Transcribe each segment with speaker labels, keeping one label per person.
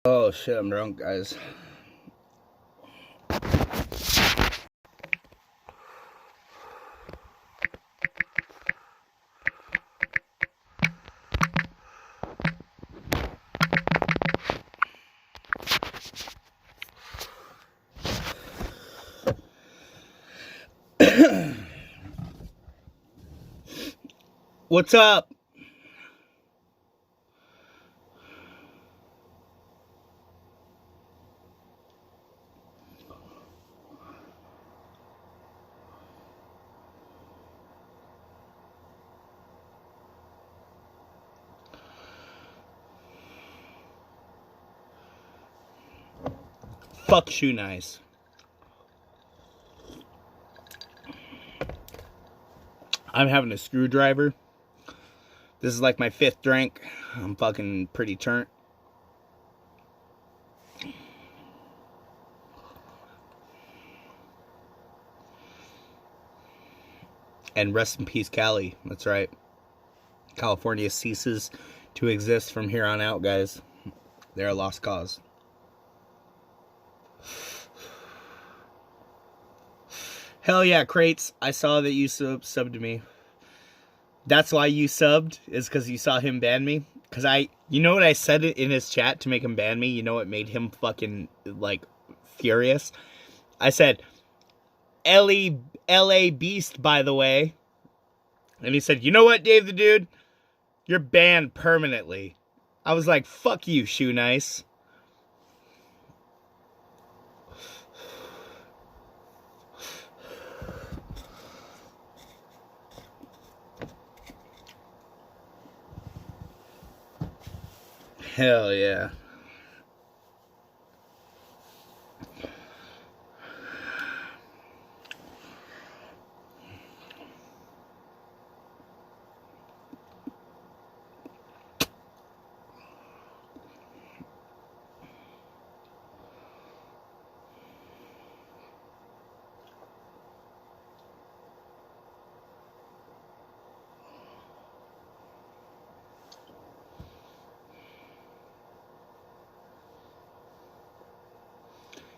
Speaker 1: Oh shit, I'm drunk, guys. What's up? Fuck Shoe Nice. I'm having a screwdriver. This is like my 5th drink. I'm fucking pretty turnt. And rest in peace, Cali. That's right. California ceases to exist from here on out, guys. They're a lost cause. Hell yeah, Crates. I saw that you subbed to me. That's why you subbed, is because you saw him ban me? Because you know what I said in his chat to make him ban me? You know what made him fucking, like, furious? I said, LA Beast, by the way. And he said, you know what, Dave the Dude? You're banned permanently. I was like, fuck you, Shoe Nice. Hell yeah.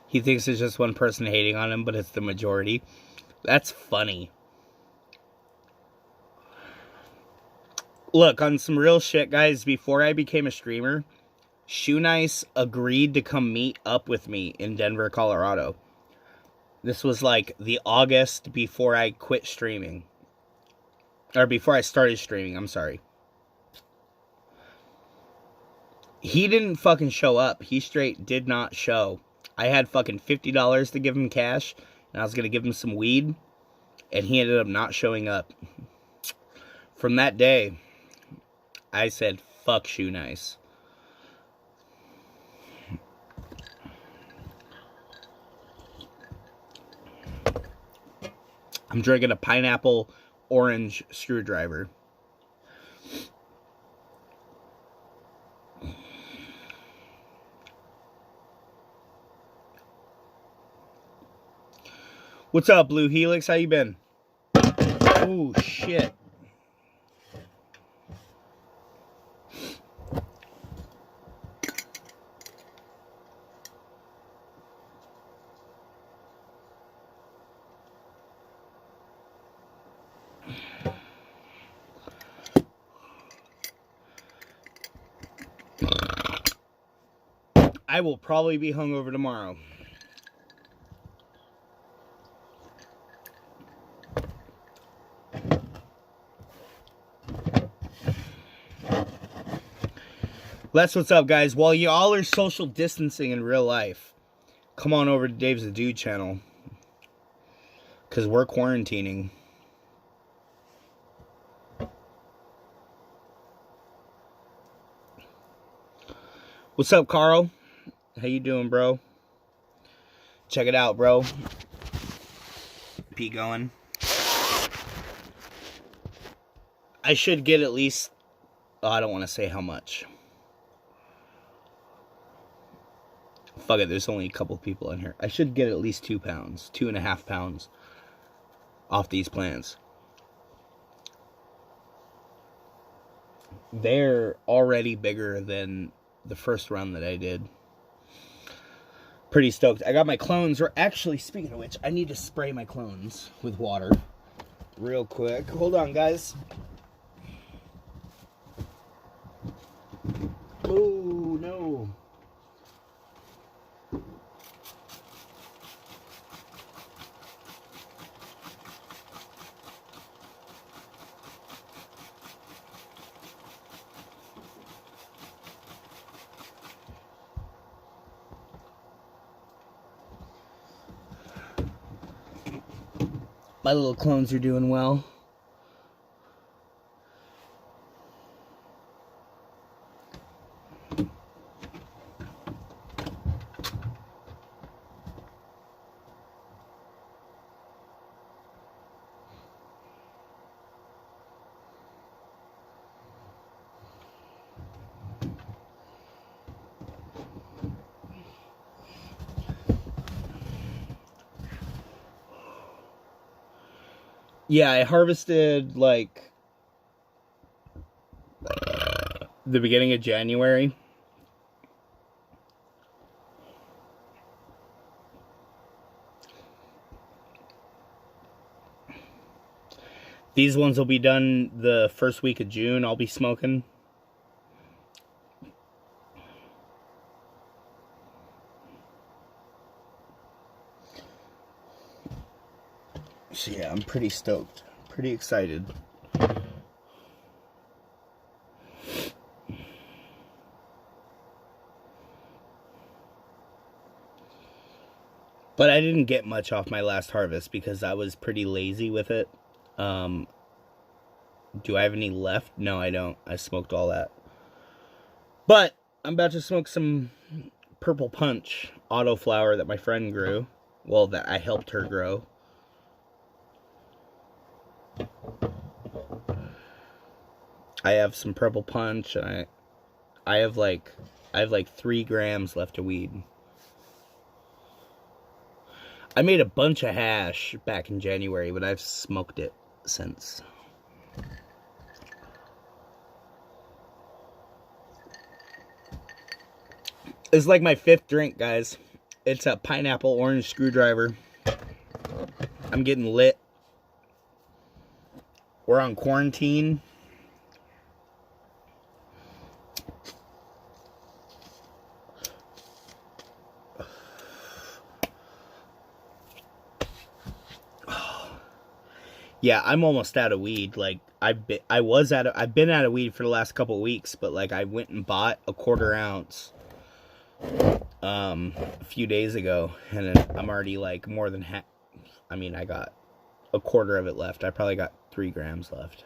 Speaker 1: He thinks it's just one person hating on him, but it's the majority. That's funny. Look, on some real shit, guys, before I became a streamer, Shoe Nice agreed to come meet up with me in Denver, Colorado. This was like the August before I quit streaming. Or before I started streaming, I'm sorry. He didn't fucking show up. He straight did not show. I had fucking $50 to give him cash, and I was going to give him some weed, and he ended up not showing up. From that day, I said, fuck Shoe Nice. I'm drinking a pineapple orange screwdriver. What's up, Blue Helix? How you been? Oh, shit. I will probably be hungover tomorrow. That's what's up, guys. While y'all are social distancing in real life, come on over to Dave's the Dude channel. Because we're quarantining. What's up, Carl? How you doing, bro? Check it out, bro. Be going. I should get at least... Oh, I don't want to say how much. Fuck it, there's only a couple people in here. I should get at least 2 pounds, 2.5 pounds off these plants. They're already bigger than the first run that I did. Pretty stoked. I got my clones. Or actually, speaking of which, I need to spray my clones with water real quick. Hold on, guys. Oh, no. My little clones are doing well. Yeah, I harvested, like, the beginning of January. These ones will be done the first week of June. I'll be smoking. So yeah, I'm pretty stoked. Pretty excited. But I didn't get much off my last harvest because I was pretty lazy with it. Do I have any left? No, I don't. I smoked all that. But I'm about to smoke some Purple Punch autoflower that my friend grew. Well, that I helped her grow. I have some Purple Punch, and I have like 3 grams left of weed. I made a bunch of hash back in January, but I've smoked it since. It's like my 5th drink, guys. It's a pineapple orange screwdriver. I'm getting lit. We're on quarantine. Yeah, I'm almost out of weed. Like I've been out of weed for the last couple of weeks, but like I went and bought a 1/4 ounce a few days ago, and I'm already like more than half. I mean, I got a 1/4 of it left. I probably got 3 grams left.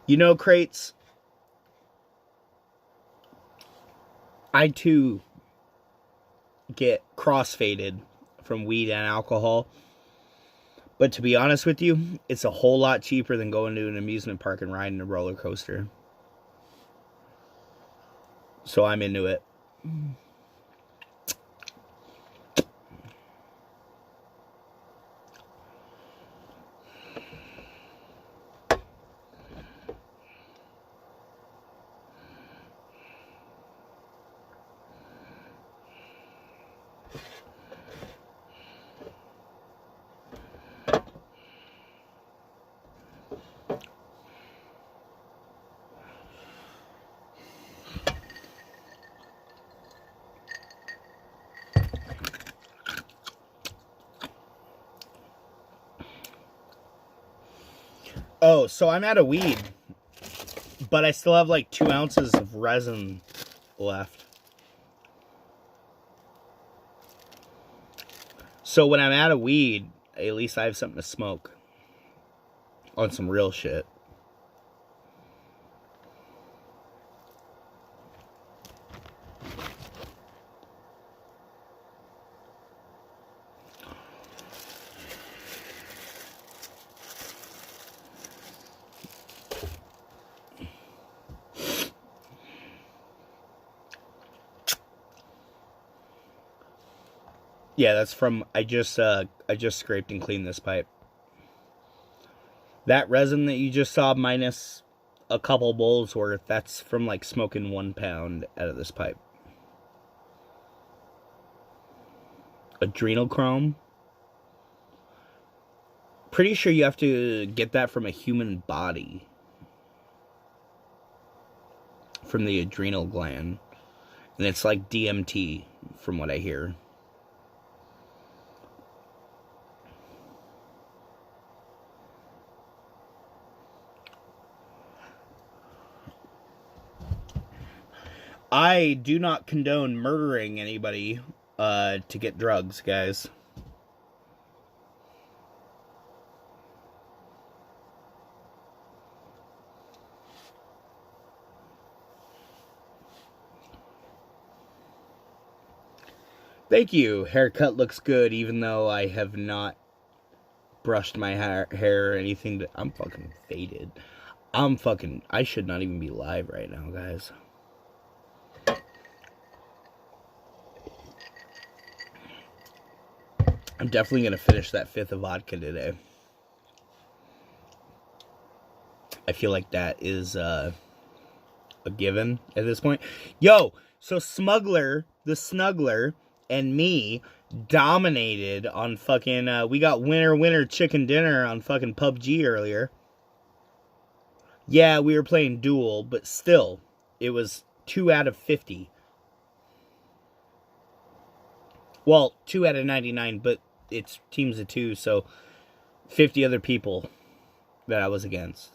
Speaker 1: You know, Crates, I too get crossfaded from weed and alcohol. But to be honest with you, it's a whole lot cheaper than going to an amusement park and riding a roller coaster. So I'm into it. Oh, so I'm out of weed, but I still have like 2 ounces of resin left. So when I'm out of weed, at least I have something to smoke. On some real shit. Yeah, that's from, I just scraped and cleaned this pipe. That resin that you just saw minus a couple bowls worth, that's from like smoking 1 pound out of this pipe. Adrenochrome. Pretty sure you have to get that from a human body. From the adrenal gland. And it's like DMT, from what I hear. I do not condone murdering anybody to get drugs, guys. Thank you. Haircut looks good, even though I have not brushed my hair or anything. I'm fucking faded. I should not even be live right now, guys. I'm definitely going to finish that 5th of vodka today. I feel like that is a given at this point. Yo, so Smuggler, the Snuggler, and me dominated on fucking, we got winner chicken dinner on fucking PUBG earlier. Yeah, we were playing duel, but still, it was 2 out of 50. Well, 2 out of 99, but it's teams of 2, so 50 other people that I was against.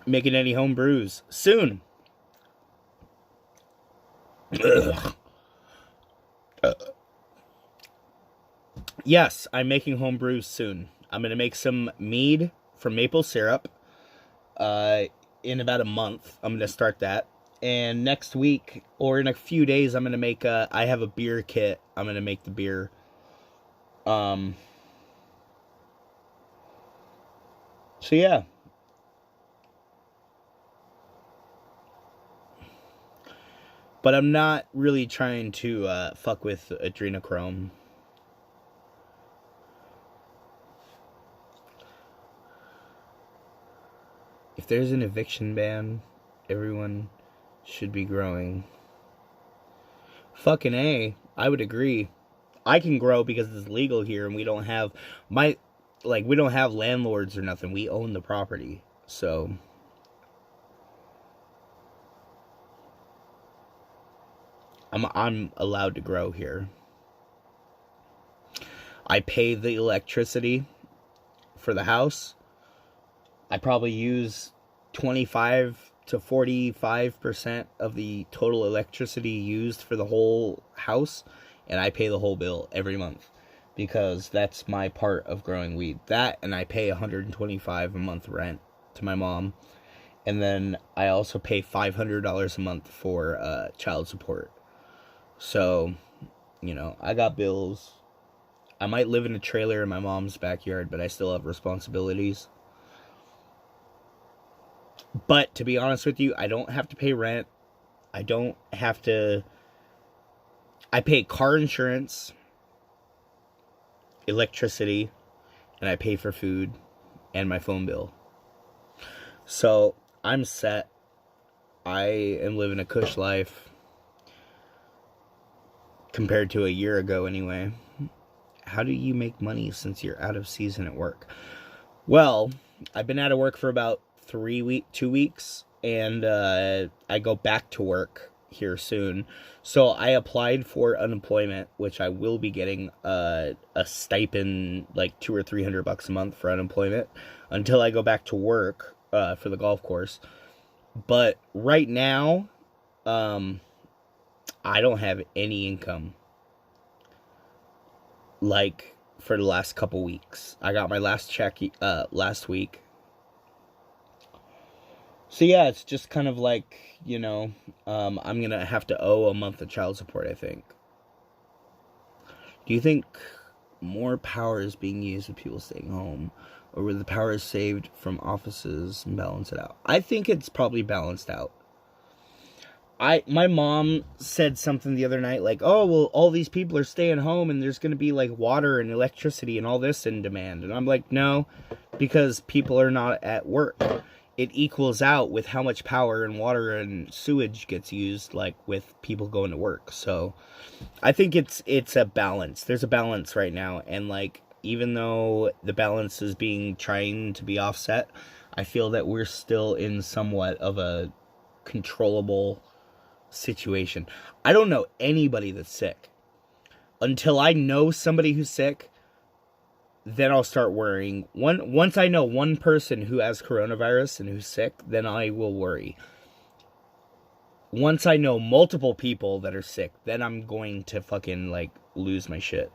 Speaker 1: Making any home brews soon. Yes, I'm making home brews soon. I'm going to make some mead from maple syrup in about a month. I'm going to start that. And next week, or in a few days, I'm going to make I have a beer kit. I'm going to make the beer. So yeah. But I'm not really trying to fuck with adrenochrome. If there's an eviction ban, everyone should be growing. Fucking A, I would agree. I can grow because it's legal here and we don't have we don't have landlords or nothing. We own the property. So I'm allowed to grow here. I pay the electricity for the house. I probably use 25 to 45% of the total electricity used for the whole house, and I pay the whole bill every month because that's my part of growing weed. That, and I pay $125 a month rent to my mom, and then I also pay $500 a month for child support. So, you know, I got bills. I might live in a trailer in my mom's backyard, but I still have responsibilities. But to be honest with you, I don't have to pay rent. I don't have to... I pay car insurance, electricity, and I pay for food and my phone bill. So, I'm set. I am living a cush life. Compared to a year ago, anyway. How do you make money since you're out of season at work? Well, I've been out of work for about 2 weeks, and I go back to work here soon. So I applied for unemployment, which I will be getting a stipend, like $200 or $300 a month for unemployment until I go back to work for the golf course. But right now, I don't have any income. like, for the last couple weeks. I got my last check last week. So yeah, it's just kind of like, I'm gonna have to owe a month of child support, I think. Do you think more power is being used with people staying home, or were the power saved from offices and balance it out? I think it's probably balanced out. My mom said something the other night like, oh, well, all these people are staying home and there's going to be like water and electricity and all this in demand. And I'm like, no, because people are not at work. It equals out with how much power and water and sewage gets used, like with people going to work. So I think it's a balance. There's a balance right now. And like, even though the balance is trying to be offset, I feel that we're still in somewhat of a controllable situation. I don't know anybody that's sick. Until I know somebody who's sick, then I'll start worrying. Once I know one person who has coronavirus and who's sick, then I will worry. Once I know multiple people that are sick, then I'm going to fucking like lose my shit.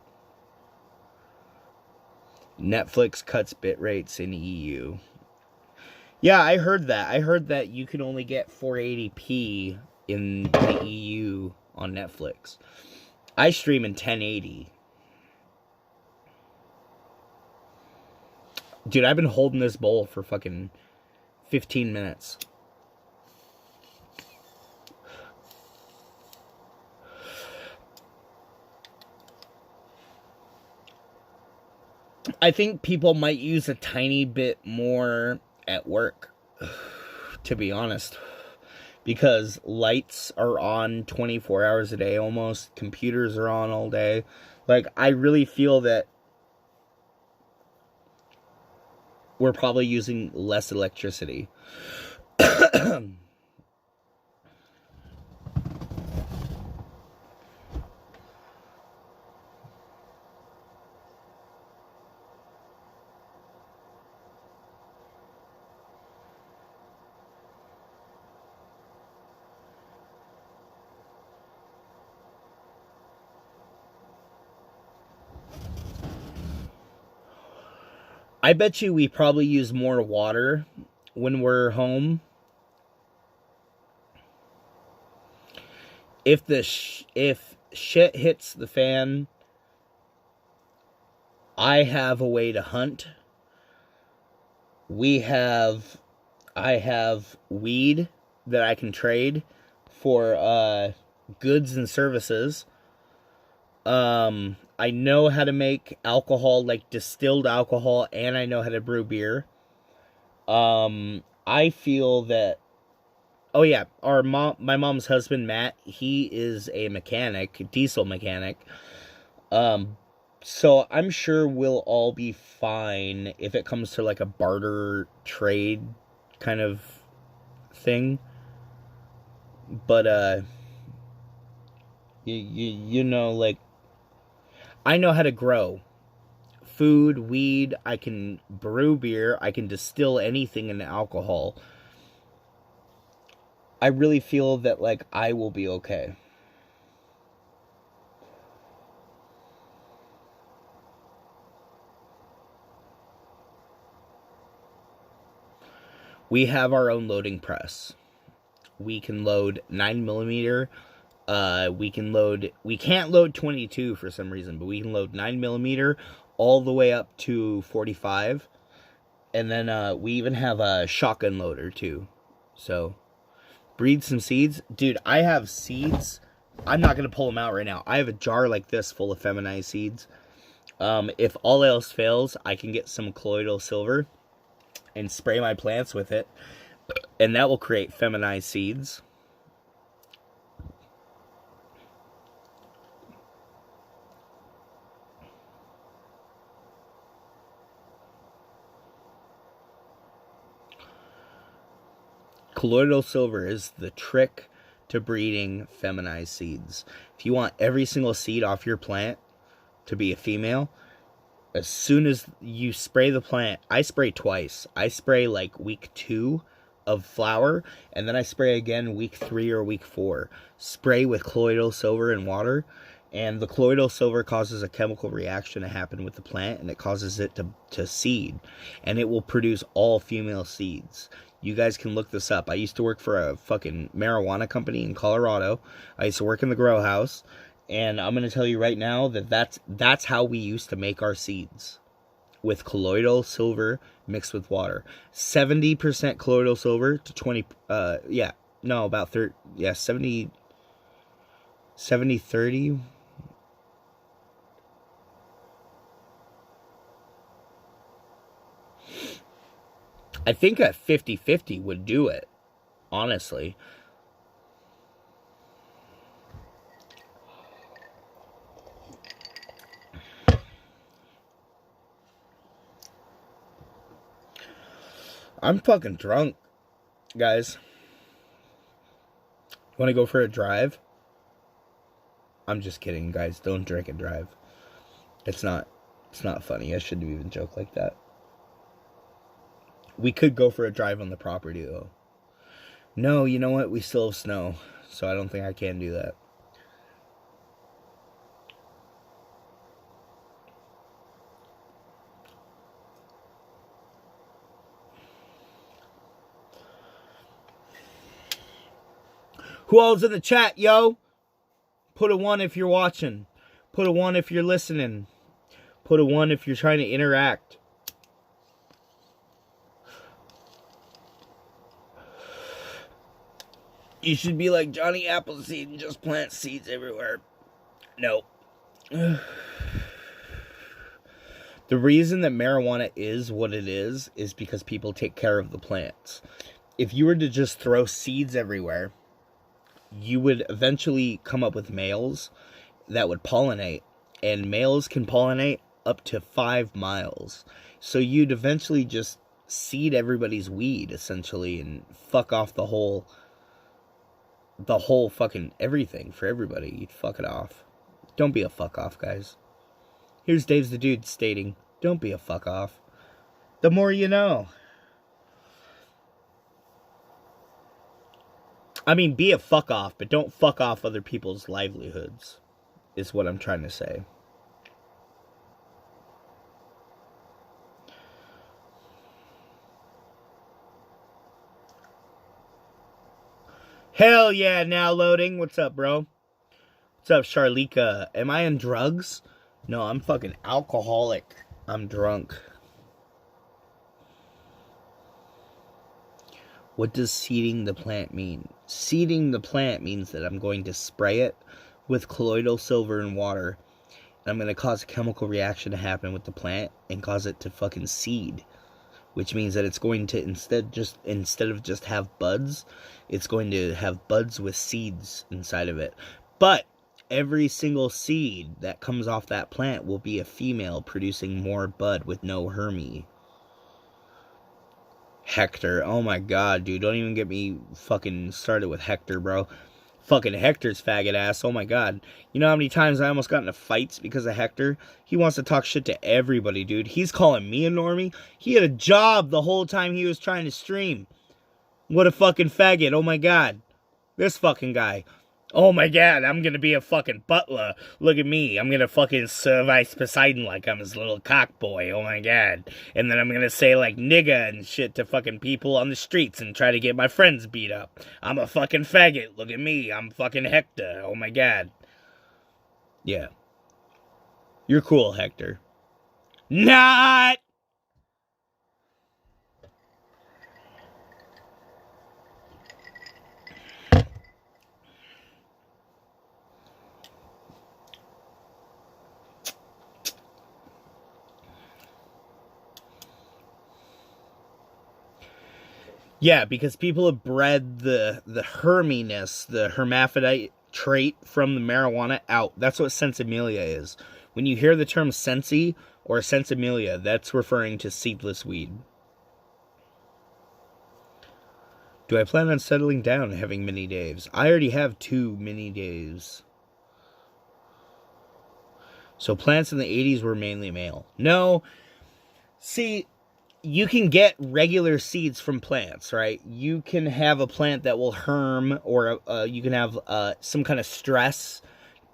Speaker 1: Netflix cuts bit rates in EU. Yeah, I heard that. I heard that you can only get 480p in the EU on Netflix. I stream in 1080. Dude, I've been holding this bowl for fucking 15 minutes. I think people might use a tiny bit more at work, to be honest. Because lights are on 24 hours a day almost. Computers are on all day. Like, I really feel that we're probably using less electricity. I bet you we probably use more water when we're home. If if shit hits the fan, I have a way to hunt. I have weed that I can trade for goods and services. I know how to make alcohol, like distilled alcohol, and I know how to brew beer. I feel that, oh yeah, my mom's husband, Matt, he is a mechanic, diesel mechanic. So I'm sure we'll all be fine if it comes to like a barter trade kind of thing. But, you know, like, I know how to grow food, weed, I can brew beer, I can distill anything into alcohol. I really feel that, like, I will be okay. We have our own loading press. We can load 9mm. We can't load 22 for some reason, but we can load 9mm all the way up to 45. And then we even have a shotgun loader too. So, breed some seeds. Dude, I have seeds. I'm not going to pull them out right now. I have a jar like this full of feminized seeds. If all else fails, I can get some colloidal silver and spray my plants with it. And that will create feminized seeds. Colloidal silver is the trick to breeding feminized seeds. If you want every single seed off your plant to be a female, as soon as you spray the plant, I spray twice. I spray like week 2 of flower, and then I spray again week 3 or week 4. Spray with colloidal silver and water, And the colloidal silver causes a chemical reaction to happen with the plant, and it causes it to seed. And it will produce all female seeds. You guys can look this up. I used to work for a fucking marijuana company in Colorado. I used to work in the grow house. And I'm going to tell you right now that that's how we used to make our seeds. With colloidal silver mixed with water. 70% colloidal silver to 20, about 30, 70, 30. I think a 50-50 would do it, honestly. I'm fucking drunk, guys. Want to go for a drive? I'm just kidding, guys. Don't drink and drive. It's not funny. I shouldn't even joke like that. We could go for a drive on the property, though. No, you know what? We still have snow, so I don't think I can do that. Who all's in the chat, yo? Put a 1 if you're watching. Put a 1 if you're listening. Put a 1 if you're trying to interact. You should be like Johnny Appleseed and just plant seeds everywhere. No. The reason that marijuana is what it is because people take care of the plants. If you were to just throw seeds everywhere, you would eventually come up with males that would pollinate. And males can pollinate up to 5 miles. So you'd eventually just seed everybody's weed, essentially, and fuck off the whole fucking everything for everybody. You'd fuck it off. Don't be a fuck off, guys. Here's Dave's the Dude stating, don't be a fuck off. The more you know. I mean, be a fuck off, but don't fuck off other people's livelihoods, is what I'm trying to say. Hell yeah, now loading. What's up, bro? What's up, Charlika? Am I on drugs? No, I'm fucking alcoholic. I'm drunk. What does seeding the plant mean? Seeding the plant means that I'm going to spray it with colloidal silver and water. And I'm going to cause a chemical reaction to happen with the plant and cause it to fucking seed. Which means that it's going to, instead of just have buds, it's going to have buds with seeds inside of it. But every single seed that comes off that plant will be a female producing more bud with no Hermy. Hector. Oh my god, dude. Don't even get me fucking started with Hector, bro. Fucking Hector's faggot ass. Oh my god. You know how many times I almost got into fights because of Hector? He wants to talk shit to everybody, dude. He's calling me a normie. He had a job the whole time he was trying to stream. What a fucking faggot. Oh my god. This fucking guy. Oh my god, I'm gonna be a fucking butler. Look at me. I'm gonna fucking serve Ice Poseidon like I'm his little cock boy. Oh my god. And then I'm gonna say like nigga and shit to fucking people on the streets and try to get my friends beat up. I'm a fucking faggot. Look at me. I'm fucking Hector. Oh my god. Yeah. You're cool, Hector. Not! Yeah, because people have bred the herminess, the hermaphrodite trait from the marijuana out. That's what sensimilia is. When you hear the term sensi or sensimilia, that's referring to seedless weed. Do I plan on settling down and having mini Daves? I already have 2 mini Daves. So plants in the 80s were mainly male. No. See, you can get regular seeds from plants, right? You can have a plant that will herm, or you can have some kind of stress,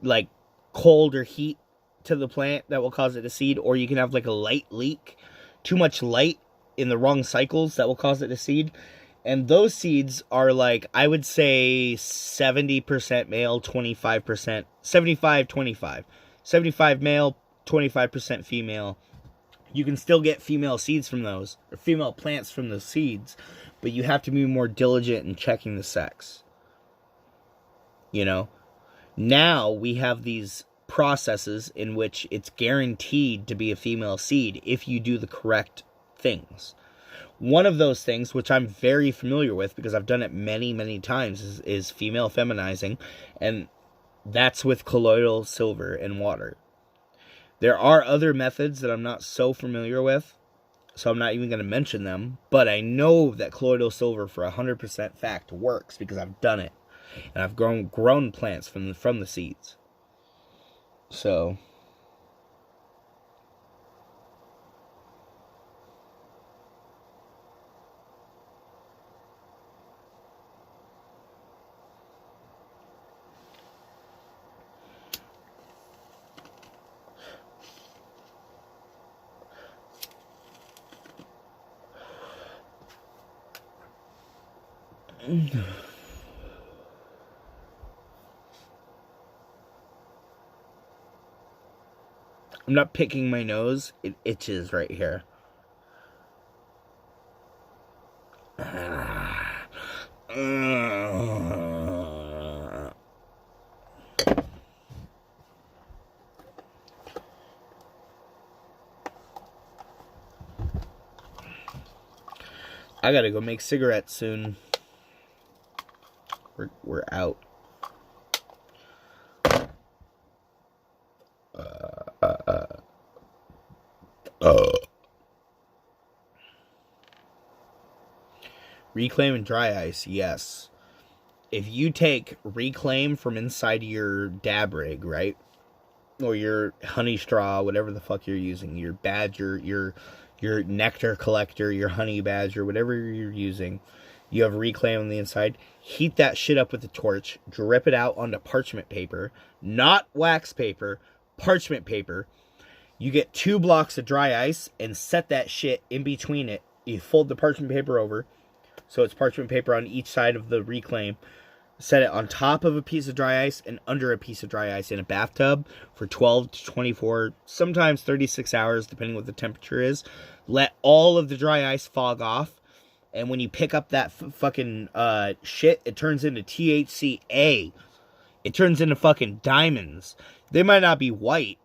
Speaker 1: like cold or heat to the plant that will cause it to seed, or you can have like a light leak, too much light in the wrong cycles that will cause it to seed. And those seeds are like, I would say 70% male, 25%, 75, 25. 75 male, 25% female. You can still get female seeds from those, or female plants from those seeds, but you have to be more diligent in checking the sex. You know? Now we have these processes in which it's guaranteed to be a female seed if you do the correct things. One of those things, which I'm very familiar with because I've done it many, many times, is female feminizing, and that's with colloidal silver and water. There are other methods that I'm not so familiar with, so I'm not even going to mention them, but I know that colloidal silver for 100% fact works because I've done it, and I've grown plants from the seeds. So I'm not picking my nose. It itches right here. I gotta go make cigarettes soon. We're out. Reclaim and dry ice, yes. If you take reclaim from inside your dab rig, right? Or your honey straw, whatever the fuck you're using, your badger, your nectar collector, your honey badger, whatever you're using, you have reclaim on the inside. Heat that shit up with a torch, drip it out onto parchment paper, not wax paper, parchment paper. You get 2 blocks of dry ice and set that shit in between it. You fold the parchment paper over, so it's parchment paper on each side of the reclaim. Set it on top of a piece of dry ice and under a piece of dry ice in a bathtub for 12 to 24, sometimes 36 hours, depending what the temperature is. Let all of the dry ice fog off. And when you pick up that fucking shit, it turns into THCA. It turns into fucking diamonds. They might not be white.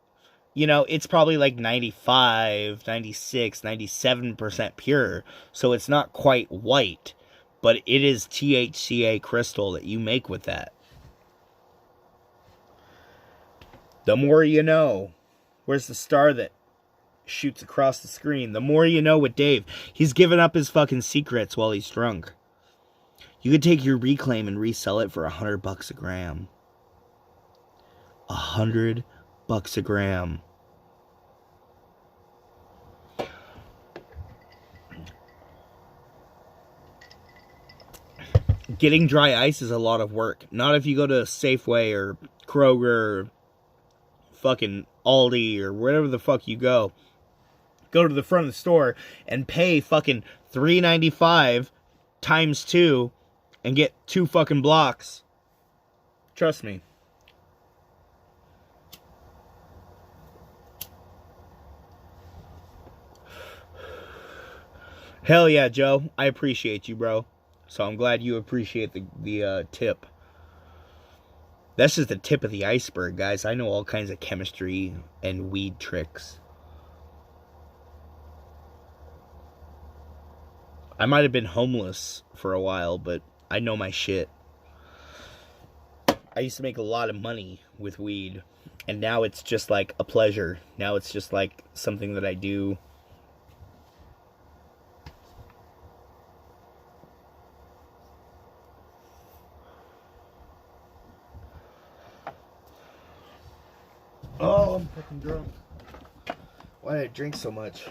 Speaker 1: You know, it's probably like 95, 96, 97% pure. So it's not quite white. But it is THCA crystal that you make with that. The more you know. Where's the star that shoots across the screen? The more you know with Dave. He's giving up his fucking secrets while he's drunk. You could take your reclaim and resell it for $100 a gram. $100 a gram. Getting dry ice is a lot of work. Not if you go to Safeway or Kroger or fucking Aldi or wherever the fuck you go. Go to the front of the store and pay fucking $3.95 times 2 and get 2 fucking blocks. Trust me. Hell yeah, Joe. I appreciate you, bro. So I'm glad you appreciate the tip. That's just the tip of the iceberg, guys. I know all kinds of chemistry and weed tricks. I might have been homeless for a while, but I know my shit. I used to make a lot of money with weed, and now it's just like a pleasure. Now it's just like something that I do. Oh, I'm fucking drunk. Why did I drink so much?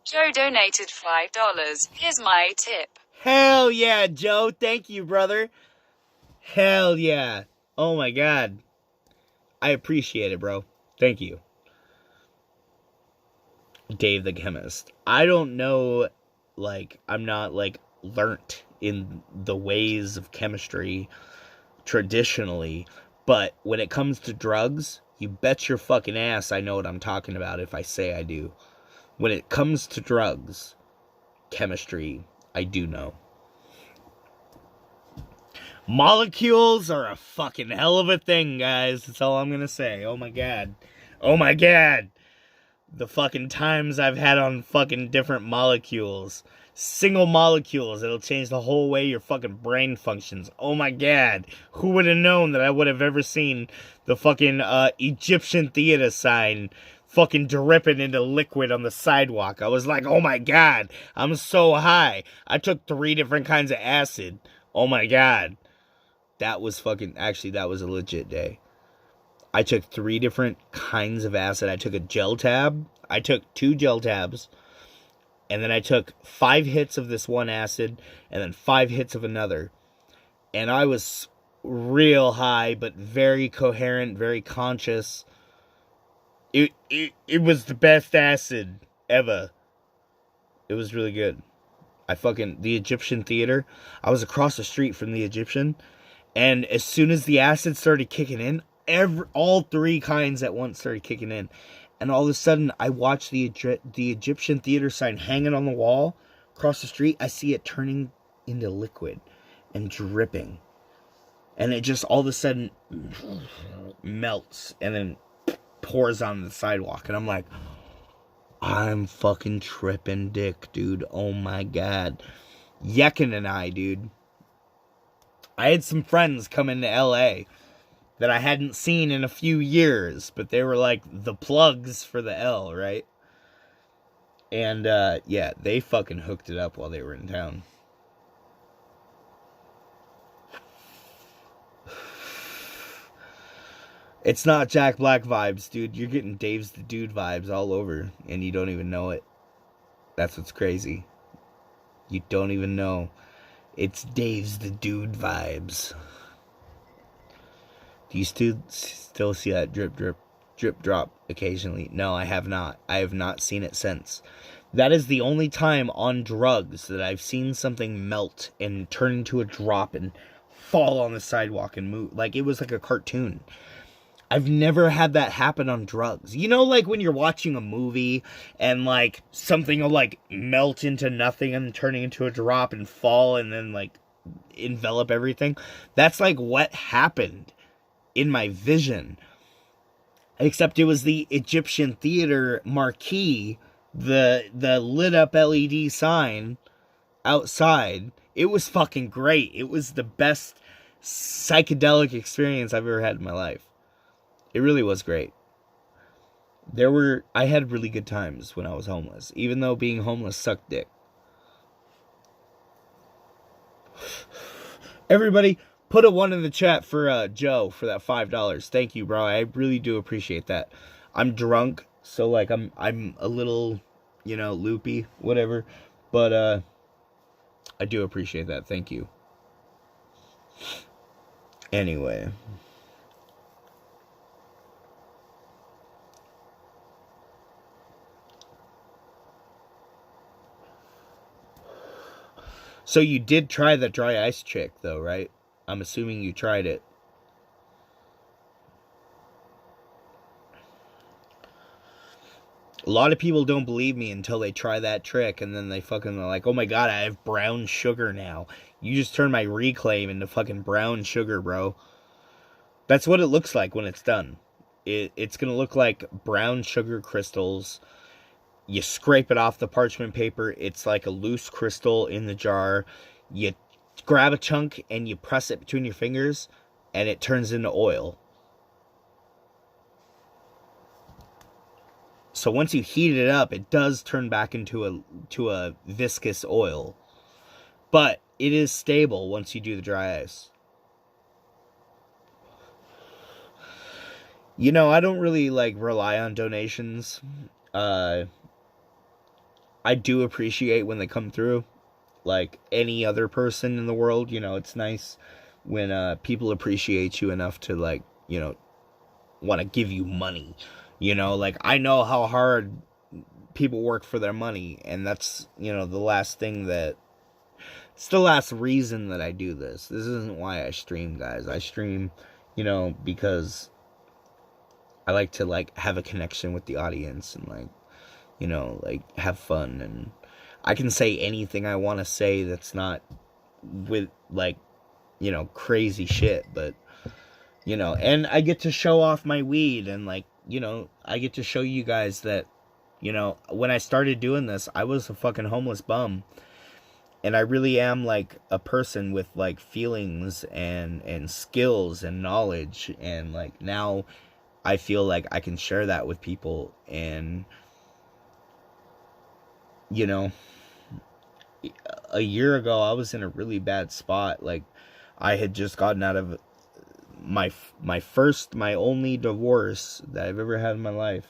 Speaker 2: Joe donated $5. Here's my tip.
Speaker 1: Hell yeah, Joe. Thank you, brother. Hell yeah. Oh my god. I appreciate it, bro. Thank you. Dave the Chemist. I don't know, like, I'm not, like, learnt in the ways of chemistry traditionally, but when it comes to drugs, you bet your fucking ass I know what I'm talking about if I say I do. When it comes to drugs, chemistry, I do know. Molecules are a fucking hell of a thing, guys. That's all I'm gonna say. Oh my god. Oh my god. The fucking times I've had on fucking different molecules. Single molecules. It'll change the whole way your fucking brain functions. Oh my god. Who would have known that I would have ever seen the fucking Egyptian theater sign fucking dripping into liquid on the sidewalk? I was like, oh my god. I'm so high. I took 3 different kinds of acid. Oh my god. That was fucking... Actually, that was a legit day. I took 3 different kinds of acid. I took a gel tab. I took 2 gel tabs. And then I took 5 hits of this one acid. And then 5 hits of another. And I was real high, but very coherent, very conscious. It was the best acid ever. It was really good. The Egyptian theater. I was across the street from the Egyptian. And as soon as the acid started kicking in, all 3 kinds at once started kicking in. And all of a sudden, I watched the Egyptian theater sign hanging on the wall across the street. I see it turning into liquid and dripping. And it just all of a sudden melts and then pours on the sidewalk. And I'm like, I'm fucking tripping dick, dude. Oh my god. Yekin and I, dude. I had some friends come into LA that I hadn't seen in a few years, but they were like the plugs for the L, right? And yeah, they fucking hooked it up while they were in town. It's not Jack Black vibes, dude. You're getting Dave's the Dude vibes all over, and you don't even know it. That's what's crazy. You don't even know. It's Dave's the Dude vibes. Do you still see that drip drop occasionally? No, I have not. I have not seen it since. That is the only time on drugs that I've seen something melt and turn into a drop and fall on the sidewalk and move. Like, it was like a cartoon. I've never had that happen on drugs. You know, like when you're watching a movie and like something will like melt into nothing and turning into a drop and fall and then like envelop everything? That's like what happened in my vision. Except it was the Egyptian theater marquee, the lit up LED sign outside. It was fucking great. It was the best psychedelic experience I've ever had in my life. It really was great. I had really good times when I was homeless, even though being homeless sucked dick. Everybody, put a 1 in the chat for Joe for that $5. Thank you, bro. I really do appreciate that. I'm drunk, so like I'm a little, loopy, whatever. But I do appreciate that. Thank you. Anyway. So you did try the dry ice trick, though, right? I'm assuming you tried it. A lot of people don't believe me until they try that trick, and then they fucking are like, oh my god, I have brown sugar now. You just turned my Reclaim into fucking brown sugar, bro. That's what it looks like when it's done. It's gonna look like brown sugar crystals. You scrape it off the parchment paper. It's like a loose crystal in the jar. You grab a chunk and you press it between your fingers, and it turns into oil. So once you heat it up, it does turn back into a viscous oil. But it is stable once you do the dry ice. I don't really rely on donations. I do appreciate when they come through. Like any other person in the world, you know, it's nice when people appreciate you enough to, like, you know, want to give you money. You know, like, I know how hard people work for their money, and that's, you know, the last thing that, it's the last reason that I do this. This isn't why I stream, guys. I stream, you know, because I like to, like, have a connection with the audience and, like, you know, like, have fun. And I can say anything I want to say that's not with, like, you know, crazy shit. But, you know, and I get to show off my weed, and, like, you know, I get to show you guys that, you know, when I started doing this, I was a fucking homeless bum. And I really am, like, a person with, like, feelings and skills and knowledge. And, like, now I feel like I can share that with people. And, you know, a year ago, I was in a really bad spot. Like, I had just gotten out of my only divorce that I've ever had in my life.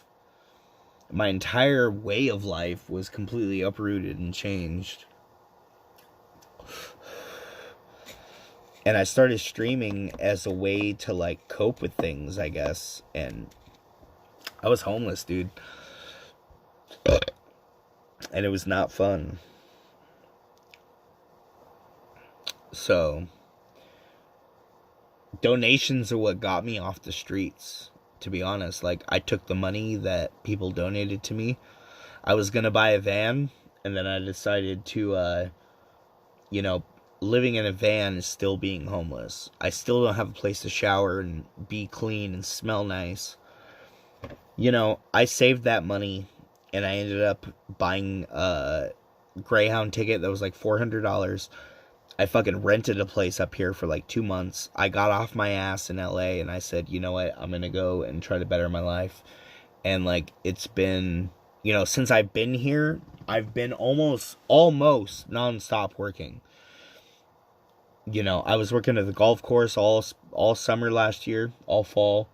Speaker 1: My entire way of life was completely uprooted and changed. And I started streaming as a way to, like, cope with things, I guess. And I was homeless, dude. And it was not fun. So, donations are what got me off the streets, to be honest. Like, I took the money that people donated to me. I was gonna buy a van, and then I decided to, you know, living in a van is still being homeless. I still don't have a place to shower and be clean and smell nice. You know, I saved that money, and I ended up buying a Greyhound ticket that was like $400. I fucking rented a place up here for like 2 months. I got off my ass in LA, and I said, you know what, I'm gonna go and try to better my life. And, like, it's been, you know, since I've been here, I've been almost nonstop working. You know, I was working at the golf course all summer last year, all fall.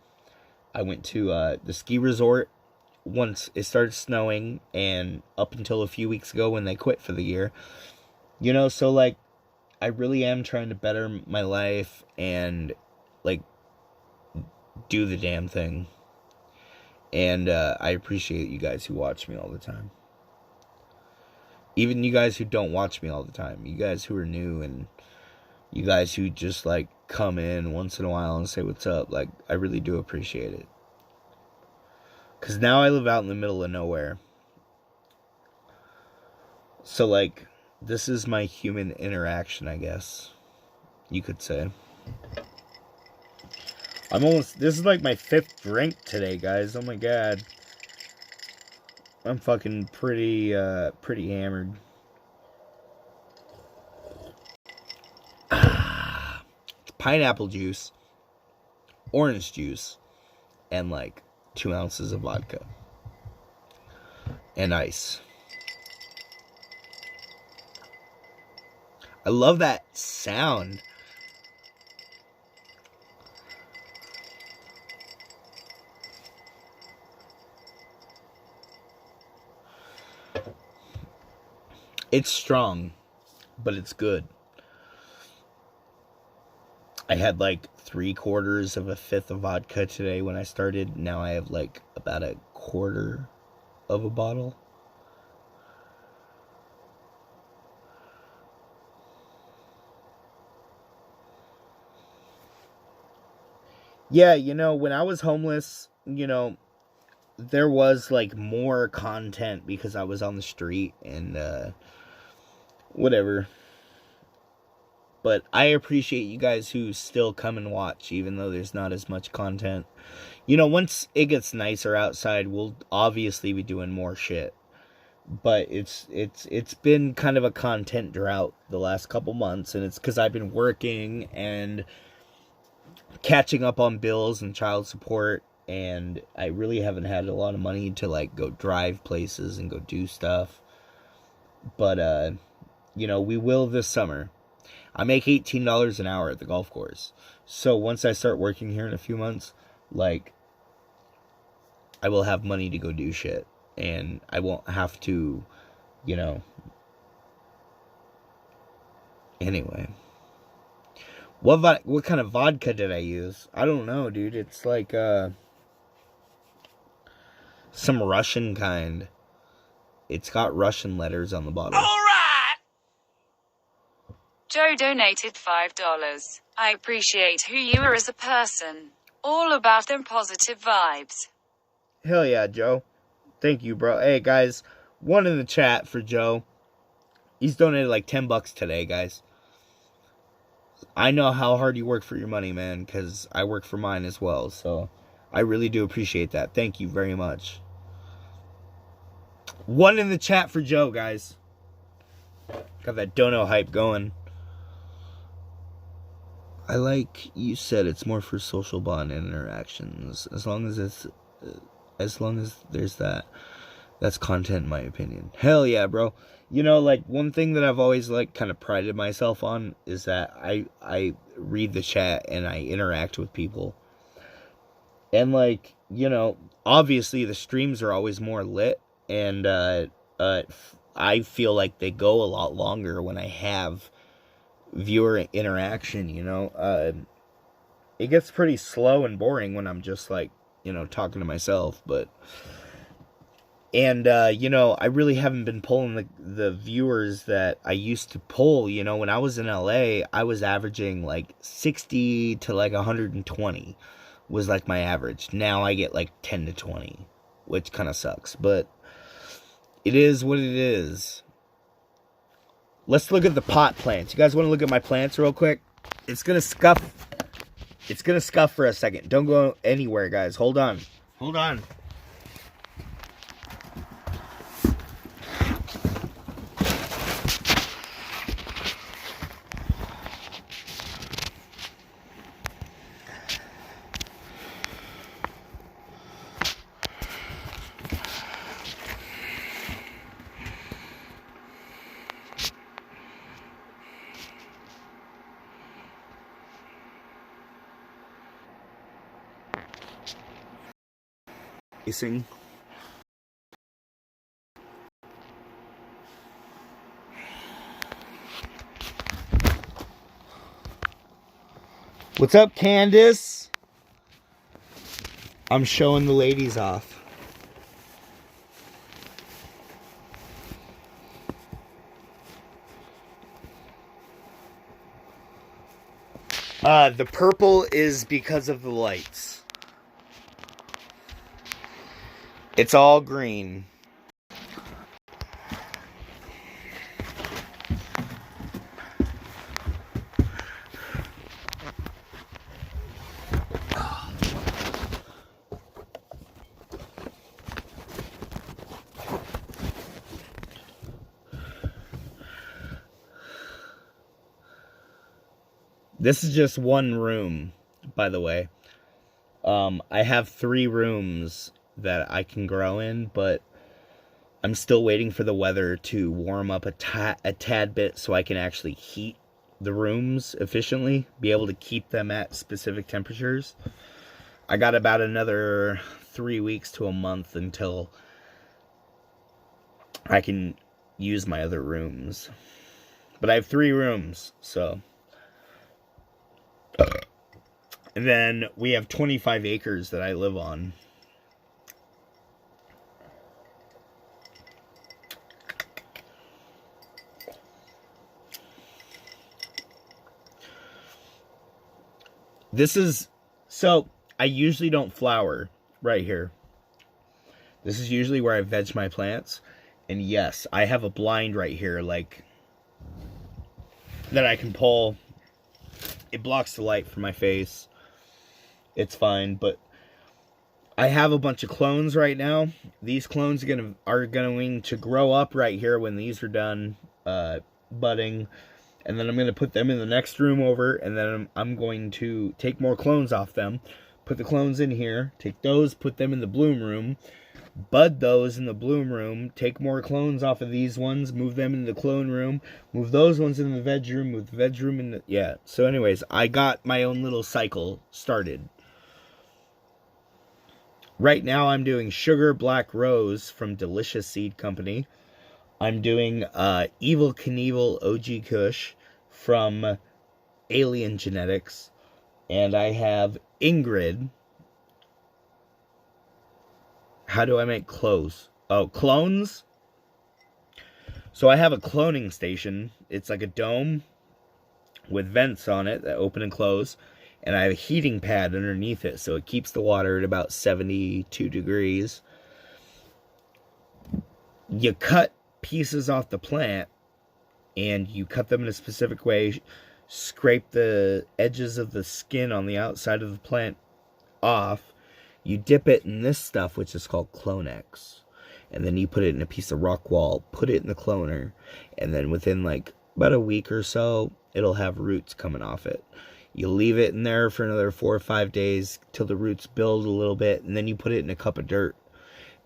Speaker 1: I went to the ski resort once it started snowing, and up until a few weeks ago when they quit for the year. You know, so, like, I really am trying to better my life and, like, do the damn thing. And I appreciate you guys who watch me all the time. Even you guys who don't watch me all the time. You guys who are new, and you guys who just, like, come in once in a while and say what's up. Like, I really do appreciate it. Because now I live out in the middle of nowhere. So, like, this is my human interaction, I guess you could say. This is like my 5th drink today, guys. Oh my god. I'm fucking pretty hammered. Pineapple juice, orange juice, and, like, 2 ounces of vodka. And ice. I love that sound. It's strong, but it's good. I had, like, 3/4 of a fifth of vodka today when I started. Now I have, like, about a quarter of a bottle. Yeah, you know, when I was homeless, you know, there was, like, more content because I was on the street and whatever. But I appreciate you guys who still come and watch, even though there's not as much content. You know, once it gets nicer outside, we'll obviously be doing more shit. But it's been kind of a content drought the last couple months, and it's because I've been working and catching up on bills and child support, and I really haven't had a lot of money to, like, go drive places and go do stuff. But you know, we will this summer. I make $18 an hour at the golf course. So once I start working here in a few months, like, I will have money to go do shit. And I won't have to you know. Anyway. What kind of vodka did I use? I don't know, dude. It's like, some Russian kind. It's got Russian letters on the bottle.
Speaker 2: Alright! Joe donated $5. I appreciate who you are as a person. All about them positive vibes.
Speaker 1: Hell yeah, Joe. Thank you, bro. Hey, guys. One in the chat for Joe. He's donated like $10 today, guys. I know how hard you work for your money, man, because I work for mine as well. So I really do appreciate that. Thank you very much. One in the chat for Joe, guys. Got that dono hype going. I like you said it's more for social bond and interactions. As long as there's that. That's content in my opinion. Hell yeah, bro. You know, like, one thing that I've always, like, kind of prided myself on is that I read the chat and I interact with people. And, like, you know, obviously the streams are always more lit. And I feel like they go a lot longer when I have viewer interaction, you know. It gets pretty slow and boring when I'm just, like, you know, talking to myself, but... And, you know, I really haven't been pulling the viewers that I used to pull. You know, when I was in LA, I was averaging, like, 60 to, like, 120 was, like, my average. Now I get, like, 10 to 20, which kind of sucks. But it is what it is. Let's look at the pot plants. You guys want to look at my plants real quick? It's going to scuff. It's going to scuff for a second. Don't go anywhere, guys. Hold on. Hold on. Facing. What's up, Candace? I'm showing the ladies off. The purple is because of the lights. It's all green. This is just one room, by the way. I have 3 rooms that I can grow in, but I'm still waiting for the weather to warm up a tad bit so I can actually heat the rooms efficiently, be able to keep them at specific temperatures. I got about another 3 weeks to a month until I can use my other rooms. But I have 3 rooms, so... And then we have 25 acres that I live on. This is... So, I usually don't flower right here. This is usually where I veg my plants. And yes, I have a blind right here, like... that I can pull. It blocks the light from my face. It's fine, but I have a bunch of clones right now. These clones are going to grow up right here when these are done budding. And then I'm going to put them in the next room over, and then I'm going to take more clones off them, put the clones in here, take those, put them in the bloom room, bud those in the bloom room, take more clones off of these ones, move them into the clone room, move those ones in the veg room, move the veg room in the... Yeah, so anyways, I got my own little cycle started. Right now I'm doing Sugar Black Rose from Delicious Seed Company. I'm doing Evil Knievel OG Kush from Alien Genetics. And I have Ingrid. How do I make clothes? Oh, clones? So I have a cloning station. It's like a dome with vents on it that open and close. And I have a heating pad underneath it, so it keeps the water at about 72 degrees. You cut pieces off the plant, and you cut them in a specific way. Scrape the edges of the skin on the outside of the plant off. You dip it in this stuff, which is called Clonex. And then you put it in a piece of rock wall, put it in the cloner, and then within like about a week or so, it'll have roots coming off it. You leave it in there for another 4 or 5 days till the roots build a little bit, and then you put it in a cup of dirt.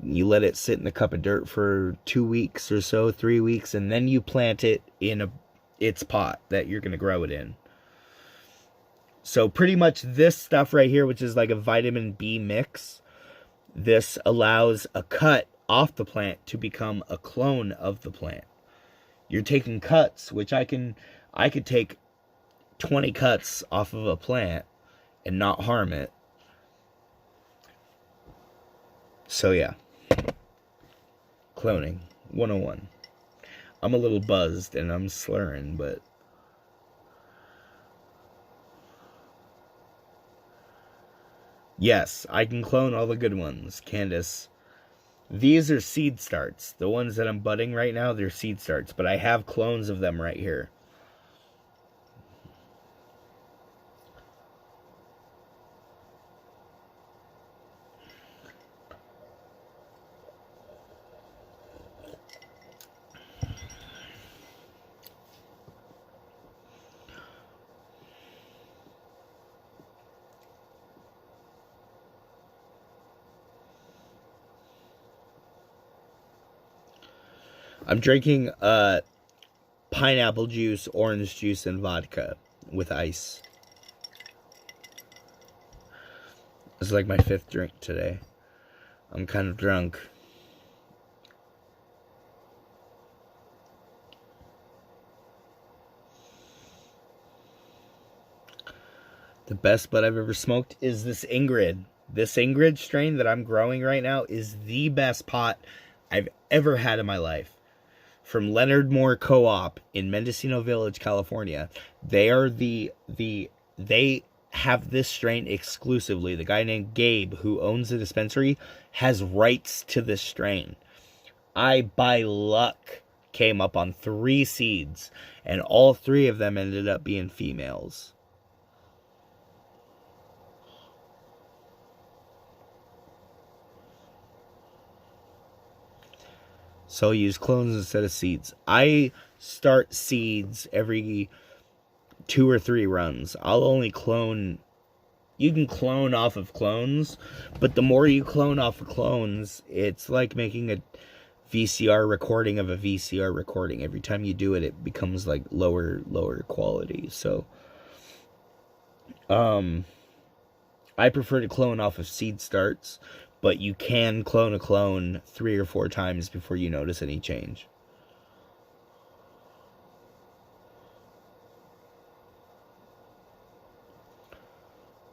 Speaker 1: You let it sit in a cup of dirt for 2 weeks or so, 3 weeks, and then you plant it in its pot that you're going to grow it in. So pretty much this stuff right here, which is like a vitamin B mix, this allows a cut off the plant to become a clone of the plant. You're taking cuts, which I could take 20 cuts off of a plant and not harm it. So yeah. Cloning 101. I'm a little buzzed and I'm slurring, but yes, I can clone all the good ones, Candace. These are seed starts. The ones that I'm budding right now, they're seed starts, but I have clones of them right here. I'm drinking pineapple juice, orange juice, and vodka with ice. It's like my 5th drink today. I'm kind of drunk. The best bud I've ever smoked is this Ingrid. This Ingrid strain that I'm growing right now is the best pot I've ever had in my life. From Leonard Moore Co-op in Mendocino Village, California. They are they have this strain exclusively. The guy named Gabe, who owns the dispensary, has rights to this strain. I, by luck, came up on 3 seeds, and all 3 of them ended up being females. So I use clones instead of seeds. I start seeds every 2 or 3 runs. I'll only clone. You can clone off of clones, but the more you clone off of clones, it's like making a VCR recording of a VCR recording. Every time you do it, it becomes like lower quality. So, I prefer to clone off of seed starts. But you can clone a clone 3 or 4 times before you notice any change.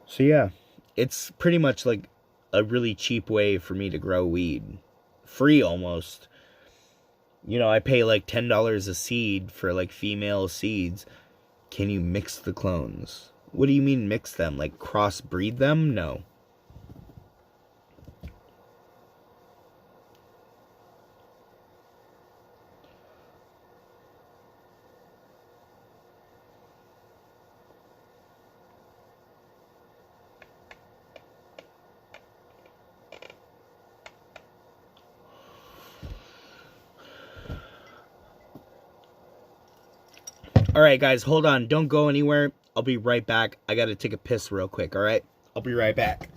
Speaker 1: So yeah, it's pretty much like a really cheap way for me to grow weed. Free almost. You know, I pay like $10 a seed for like female seeds. Can you mix the clones? What do you mean mix them? Like crossbreed them? No. Alright, guys, hold on. Don't go anywhere. I'll be right back. I gotta take a piss real quick, alright? I'll be right back.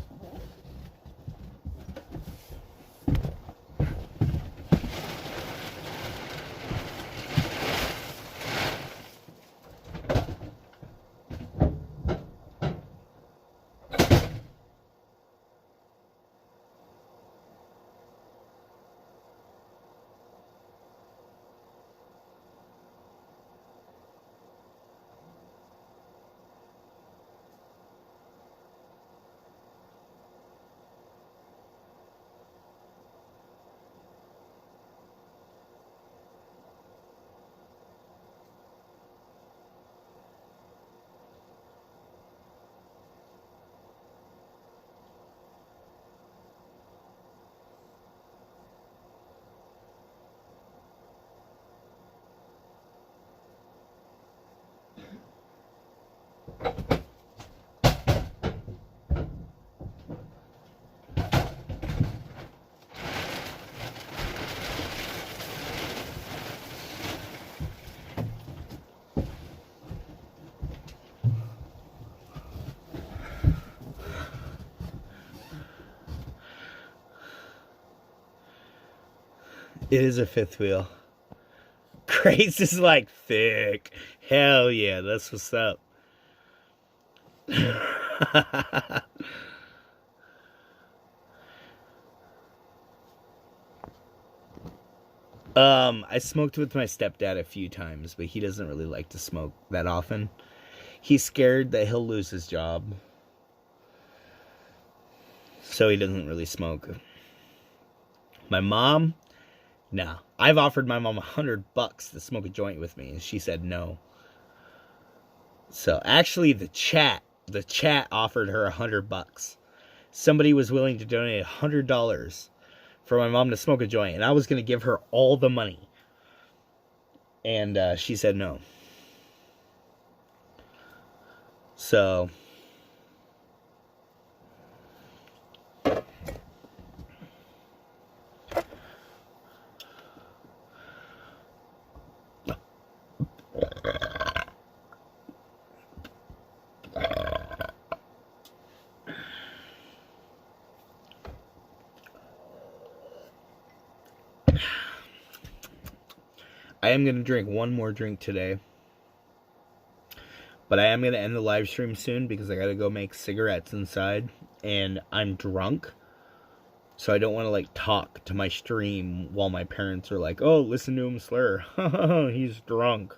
Speaker 1: It is a fifth wheel. Grace is like thick. Hell yeah, that's what's up. I smoked with my stepdad a few times, but he doesn't really like to smoke that often. He's scared that he'll lose his job. So he doesn't really smoke. My mom, no. I've offered my mom $100 to smoke a joint with me, and she said no. So actually, the chat offered her $100. Somebody was willing to donate $100 for my mom to smoke a joint, and I was going to give her all the money. And she said no. So I am going to drink one more drink today. But I am going to end the live stream soon because I got to go make cigarettes inside. And I'm drunk. So I don't want to, like, talk to my stream while my parents are like, oh, listen to him slur. He's drunk.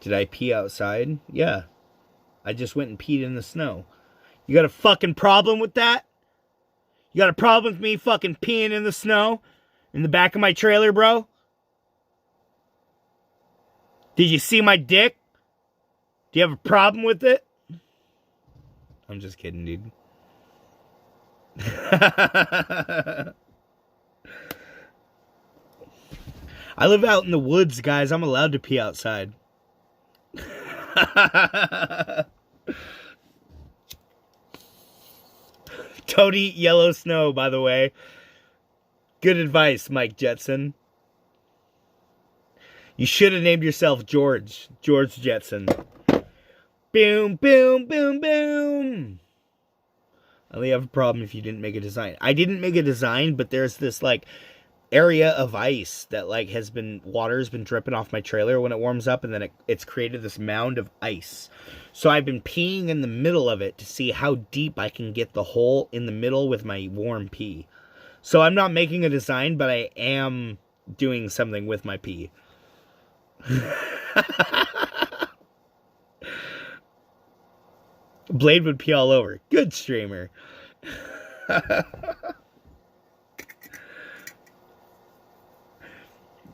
Speaker 1: Did I pee outside? Yeah. I just went and peed in the snow. You got a fucking problem with that? You got a problem with me fucking peeing in the snow? In the back of my trailer, bro? Did you see my dick? Do you have a problem with it? I'm just kidding, dude. I live out in the woods, guys. I'm allowed to pee outside. Don't eat yellow snow, by the way. Good advice, Mike Jetson. You should have named yourself George Jetson. Boom, boom, boom, boom. I only have a problem if you didn't make a design. I didn't make a design, but there's this, like, area of ice that, like, water's been dripping off my trailer when it warms up, and then it's created this mound of ice. So I've been peeing in the middle of it to see how deep I can get the hole in the middle with my warm pee. So I'm not making a design, but I am doing something with my pee. Blade would pee all over. Good streamer.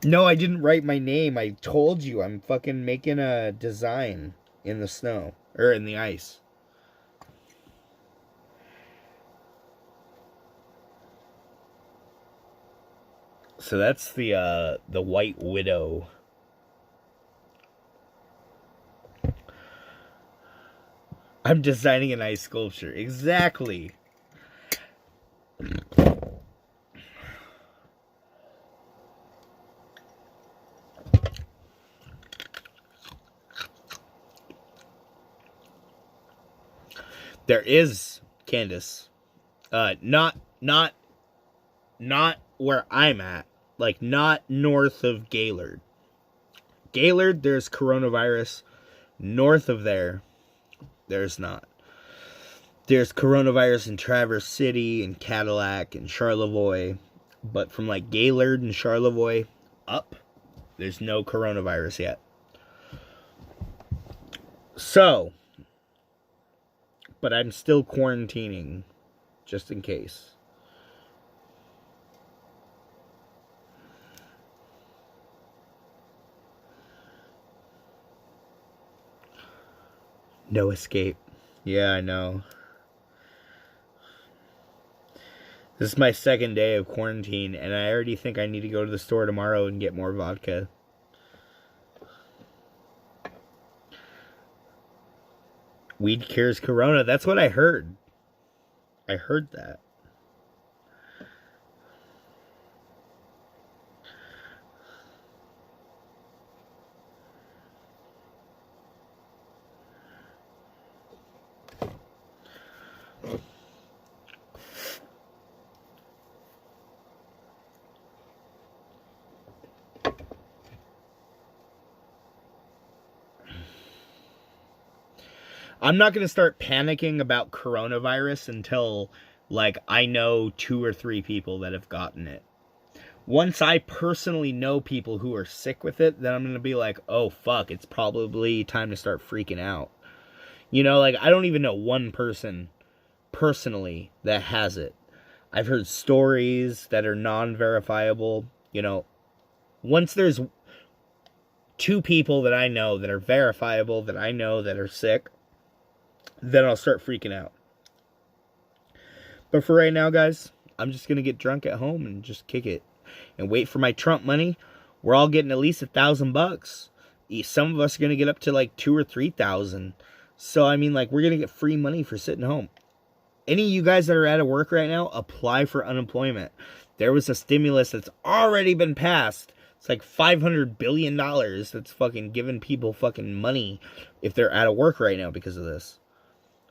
Speaker 1: No, I didn't write my name. I told you I'm fucking making a design in the snow. Or in the ice. So that's the White Widow. I'm designing an ice sculpture. Exactly. There is, Candace. Not where I'm at. Like, not north of Gaylord. Gaylord, there's coronavirus. North of there, there's not. There's coronavirus in Traverse City and Cadillac and Charlevoix. But from, like, Gaylord and Charlevoix up, there's no coronavirus yet. So, but I'm still quarantining, just in case. No escape. Yeah, I know. This is my second day of quarantine, and I already think I need to go to the store tomorrow and get more vodka. Weed cures corona. That's what I heard. I heard that. I'm not going to start panicking about coronavirus until, like, I know 2 or 3 people that have gotten it. Once I personally know people who are sick with it, then I'm going to be like, oh, fuck, it's probably time to start freaking out. You know, like, I don't even know one person personally that has it. I've heard stories that are non-verifiable. You know, once there's 2 people that I know that are verifiable, that I know that are sick, then I'll start freaking out. But for right now, guys, I'm just going to get drunk at home and just kick it. And wait for my Trump money. We're all getting at least $1,000. Some of us are going to get up to like 2,000 or 3,000. So, I mean, like, we're going to get free money for sitting home. Any of you guys that are out of work right now, apply for unemployment. There was a stimulus that's already been passed. It's like $500 billion that's fucking giving people fucking money if they're out of work right now because of this.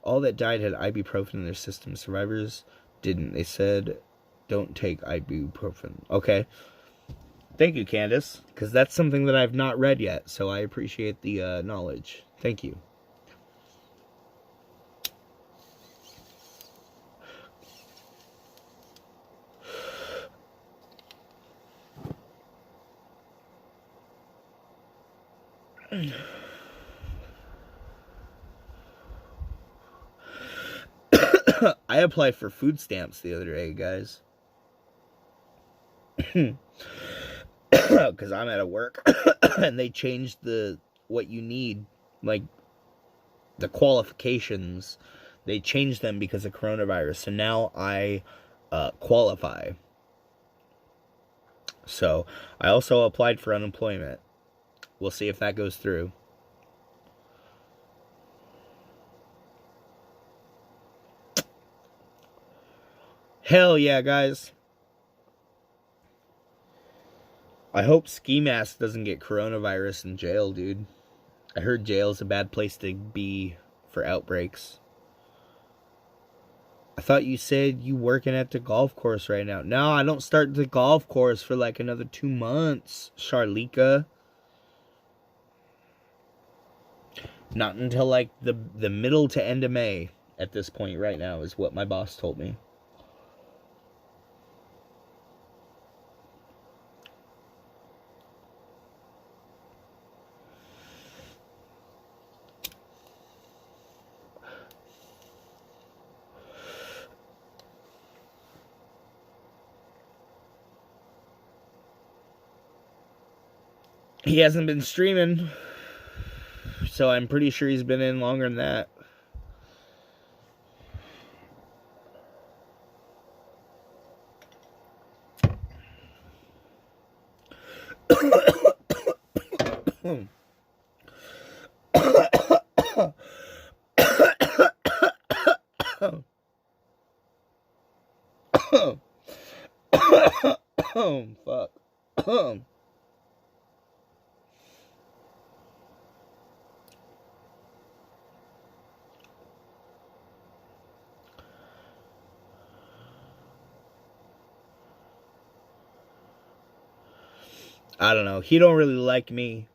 Speaker 1: All that died had ibuprofen in their system. Survivors didn't. They said, don't take ibuprofen. Okay. Thank you, Candace. Because that's something that I've not read yet. So I appreciate the knowledge. Thank you. I applied for food stamps the other day, guys. Because I'm out of work. And they changed what you need. Like, the qualifications. They changed them because of coronavirus. So now I qualify. So I also applied for unemployment. We'll see if that goes through. Hell yeah, guys. I hope Ski Mask doesn't get coronavirus in jail, dude. I heard jail's a bad place to be for outbreaks. I thought you said you working at the golf course right now. No, I don't start the golf course for like another 2 months, Charlika. Not until like the middle to end of May at this point right now is what my boss told me. He hasn't been streaming, so I'm pretty sure he's been in longer than that. Fuck. I don't know. He don't really like me.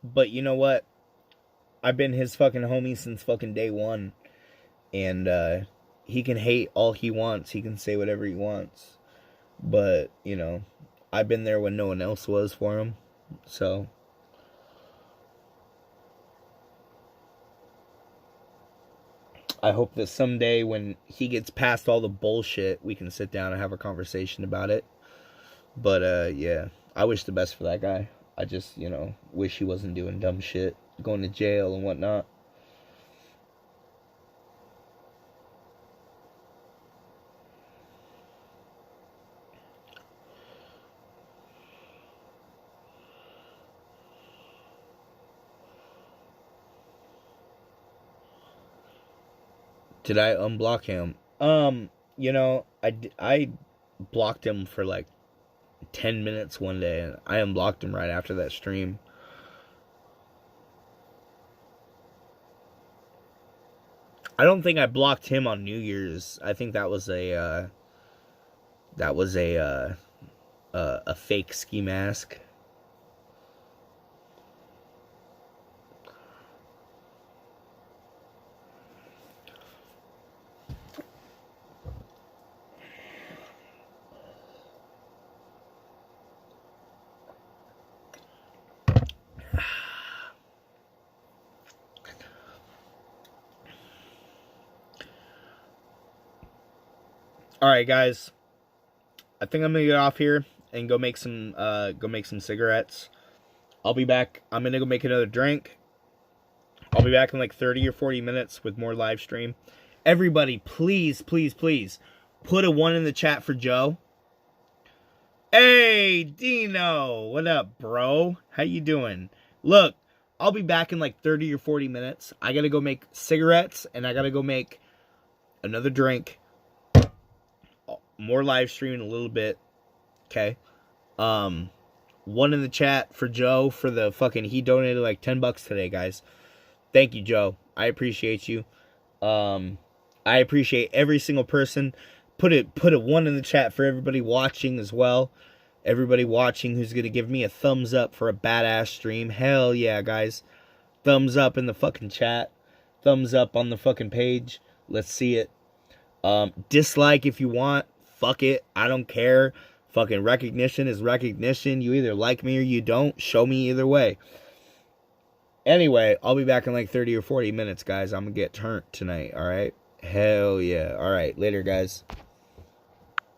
Speaker 1: But you know what? I've been his fucking homie since fucking day one. And he can hate all he wants. He can say whatever he wants. But, you know, I've been there when no one else was for him. So I hope that someday when he gets past all the bullshit, we can sit down and have a conversation about it. But, yeah, I wish the best for that guy. I just, you know, wish he wasn't doing dumb shit, going to jail and whatnot. Did I unblock him? You know, I blocked him for like 10 minutes one day, and I unblocked him right after that stream. I don't think I blocked him on New Year's. I think that was a fake ski mask. Alright, guys. I think I'm gonna get off here and go make some cigarettes. I'll be back. I'm gonna go make another drink. I'll be back in like 30 or 40 minutes with more live stream. Everybody, please, please, please, put a 1 in the chat for Joe. Hey, Dino. What up, bro? How you doing? Look, I'll be back in like 30 or 40 minutes. I gotta go make cigarettes, and I gotta go make another drink. More live stream in a little bit. Okay. 1 in the chat for Joe for the fucking... He donated like $10 today, guys. Thank you, Joe. I appreciate you. I appreciate every single person. Put a 1 in the chat for everybody watching as well. Everybody watching who's gonna give me a thumbs up for a badass stream. Hell yeah, guys. Thumbs up in the fucking chat. Thumbs up on the fucking page. Let's see it. Dislike if you want. Fuck it. I don't care. Fucking recognition is recognition. You either like me or you don't. Show me either way. Anyway, I'll be back in like 30 or 40 minutes, guys. I'm gonna get turned tonight, alright? Hell yeah. Alright, later, guys.